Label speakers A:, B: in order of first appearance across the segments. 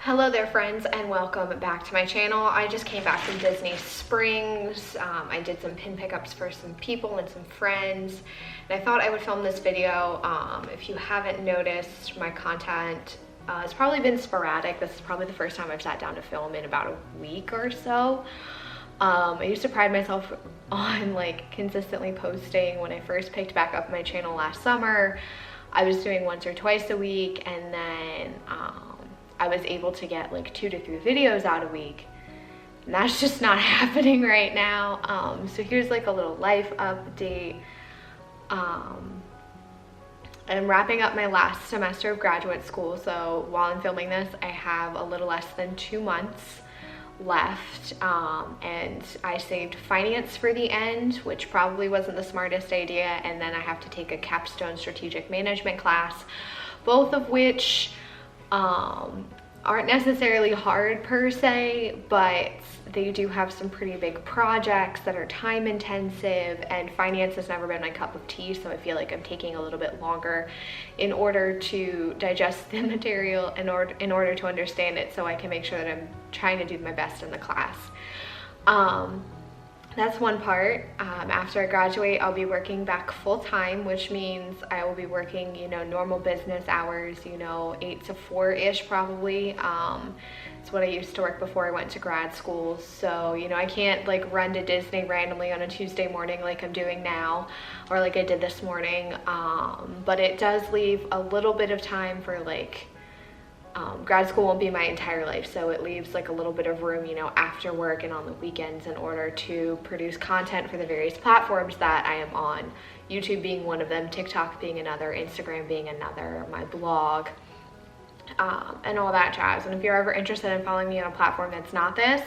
A: Hello there friends, and welcome back to my channel. I just came back from Disney Springs. I did some pin pickups for some people and some friends, and I thought I would film this video. If you haven't noticed, my content has probably been sporadic. This is probably the first time I've sat down to film in about a week or so. I used to pride myself on consistently posting. When I first picked back up my channel last summer, I was doing once or twice a week, and then I was able to get 2 to 3 videos out a week, and that's just not happening right now. So here's a little life update. I'm wrapping up my last semester of graduate school, so while I'm filming this, I have a little less than 2 months left, and I saved finance for the end, which probably wasn't the smartest idea, and then I have to take a capstone strategic management class, both of which aren't necessarily hard per se, but they do have some pretty big projects that are time intensive, and finance has never been my cup of tea, so I feel like I'm taking a little bit longer in order to digest the material, in order to understand it, so I can make sure that I'm trying to do my best in the class. That's one part. After I graduate, I'll be working back full-time, which means I will be working, normal business hours, 8 to 4-ish probably. It's what I used to work before I went to grad school. So, I can't run to Disney randomly on a Tuesday morning like I'm doing now, or like I did this morning. But it does leave a little bit of time for grad school won't be my entire life, so it leaves a little bit of room, after work and on the weekends, in order to produce content for the various platforms that I am on. YouTube being one of them, TikTok being another, Instagram being another, my blog, and all that jazz. And if you're ever interested in following me on a platform that's not this,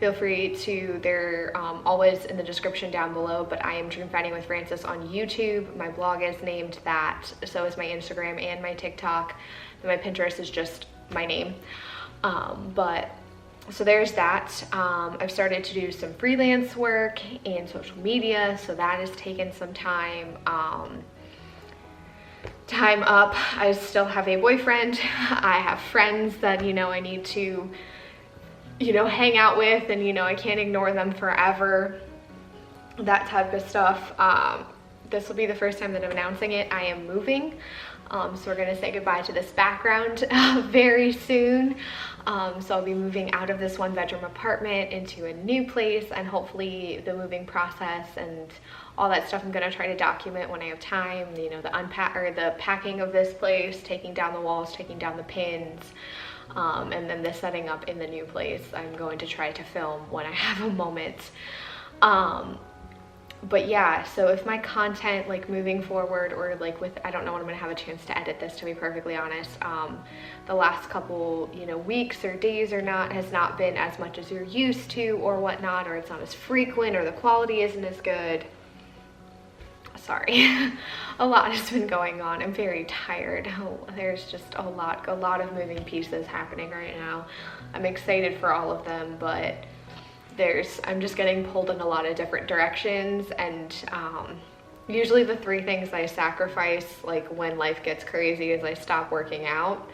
A: feel free to. They're always in the description down below, but I am Dream Finding with Frances on YouTube. My blog is named that, so is my Instagram and my TikTok. My Pinterest is just my name. So there's that. I've started to do some freelance work and social media, so that has taken some time up. I still have a boyfriend. I have friends that, I need to, hang out with, and, I can't ignore them forever, that type of stuff. This will be the first time that I'm announcing it. I am moving. So we're gonna say goodbye to this background very soon. So I'll be moving out of this 1-bedroom apartment into a new place, and hopefully the moving process and all that stuff I'm gonna try to document when I have time. The packing of this place, taking down the walls, taking down the pins, and then the setting up in the new place. I'm going to try to film when I have a moment. But yeah, so if my content moving forward, or I don't know when I'm gonna have a chance to edit this, to be perfectly honest, the last couple weeks or days has not been as much as you're used to or whatnot, or it's not as frequent, or the quality isn't as good. Sorry. A lot has been going on. I'm very tired. There's just a lot of moving pieces happening right now. I'm excited for all of them, but I'm just getting pulled in a lot of different directions, and usually the 3 things I sacrifice when life gets crazy is I stop working out.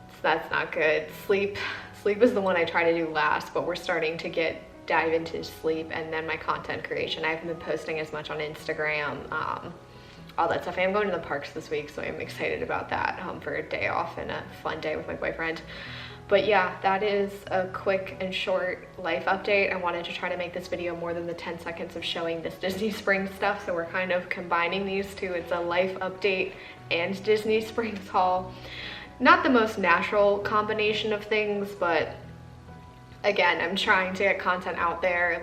A: So that's not good. Sleep is the one I try to do last, but we're starting to dive into sleep, and then my content creation. I haven't been posting as much on Instagram, all that stuff. I am going to the parks this week, so I'm excited about that, for a day off and a fun day with my boyfriend. But yeah, that is a quick and short life update. I wanted to try to make this video more than the 10 seconds of showing this Disney Springs stuff, so we're kind of combining these two. It's a life update and Disney Springs haul. Not the most natural combination of things, but again, I'm trying to get content out there.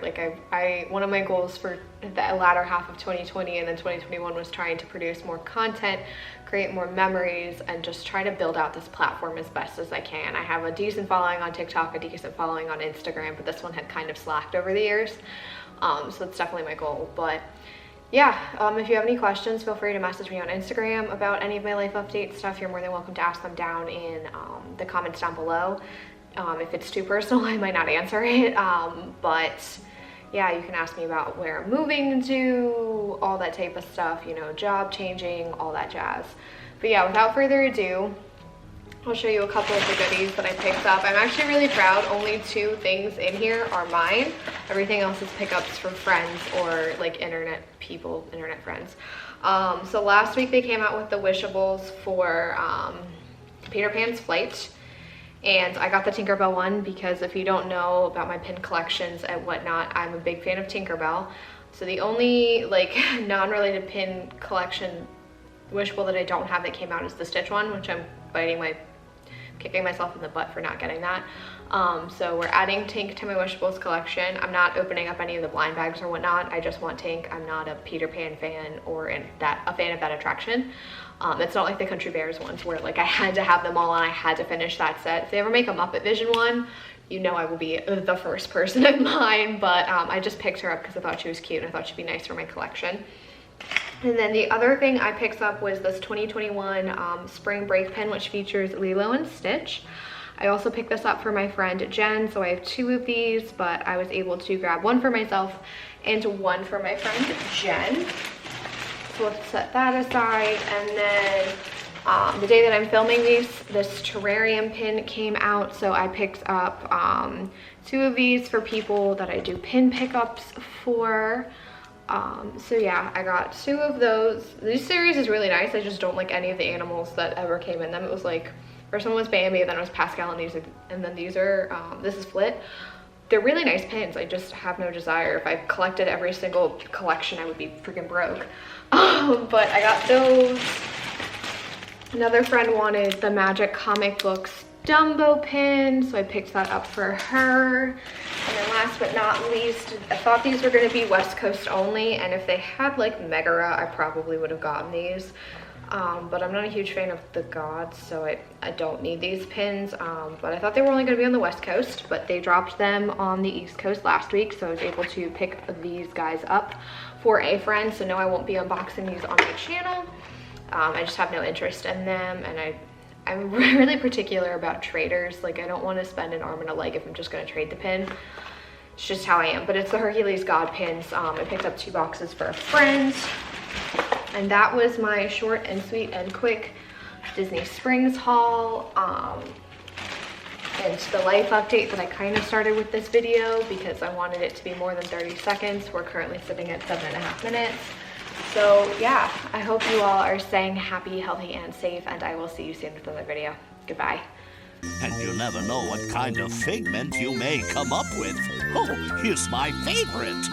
A: One of my goals for the latter half of 2020 and then 2021 was trying to produce more content, create more memories, and just try to build out this platform as best as I can. I have a decent following on TikTok, a decent following on Instagram, but this one had kind of slacked over the years. So it's definitely my goal. But yeah, if you have any questions, feel free to message me on Instagram about any of my life update stuff. You're more than welcome to ask them down in the comments down below. If it's too personal, I might not answer it, but yeah, you can ask me about where I'm moving to, all that type of stuff, job changing, all that jazz. But yeah, without further ado, I'll show you a couple of the goodies that I picked up. I'm actually really proud. Only 2 things in here are mine. Everything else is pickups from friends or like internet people, internet friends. So last week they came out with the Wishables for Peter Pan's Flight. And I got the Tinkerbell one because if you don't know about my pin collections and whatnot, I'm a big fan of Tinkerbell. So the only like non-related pin collection Wishable that I don't have that came out is the Stitch one, which I'm kicking myself in the butt for not getting that. So we're adding Tink to my Wishables collection. I'm not opening up any of the blind bags or whatnot. I just want Tink. I'm not a Peter Pan fan or a fan of that attraction. It's not like the Country Bears ones where like I had to have them all and I had to finish that set. If they ever make a Muppet Vision one, you know I will be the first person in line, but I just picked her up because I thought she was cute and I thought she'd be nice for my collection. And then the other thing I picked up was this 2021 Spring Break pen, which features Lilo and Stitch. I also picked this up for my friend Jen, so I have 2 of these, but I was able to grab 1 for myself and 1 for my friend Jen. So let's set that aside. And then the day that I'm filming this terrarium pin came out, so I picked up 2 of these for people that I do pin pickups for. So yeah, I got 2 of those. This series is really nice. I just don't like any of the animals that ever came in them. It was like, first one was Bambi, then it was Pascal, and then these are, this is Flit. They're really nice pins. I just have no desire. If I collected every single collection, I would be freaking broke. But I got those. Another friend wanted the Magic Comic Books Dumbo pin, so I picked that up for her. And then last but not least, I thought these were going to be West Coast only, and if they had like Megara, I probably would have gotten these. But I'm not a huge fan of the gods, so I don't need these pins. But I thought they were only going to be on the West Coast, but they dropped them on the East Coast last week, so I was able to pick these guys up for a friend. So no, I won't be unboxing these on my channel. I just have no interest in them, and I'm really particular about traders. Like, I don't want to spend an arm and a leg if I'm just going to trade the pin. It's just how I am. But it's the Hercules God pins. I picked up 2 boxes for a friend. And that was my short and sweet and quick Disney Springs haul. And the life update that I kind of started with this video because I wanted it to be more than 30 seconds. We're currently sitting at 7.5 minutes. So yeah, I hope you all are staying happy, healthy, and safe, and I will see you soon with another video. Goodbye.
B: And you never know what kind of figment you may come up with. Oh, here's my favorite.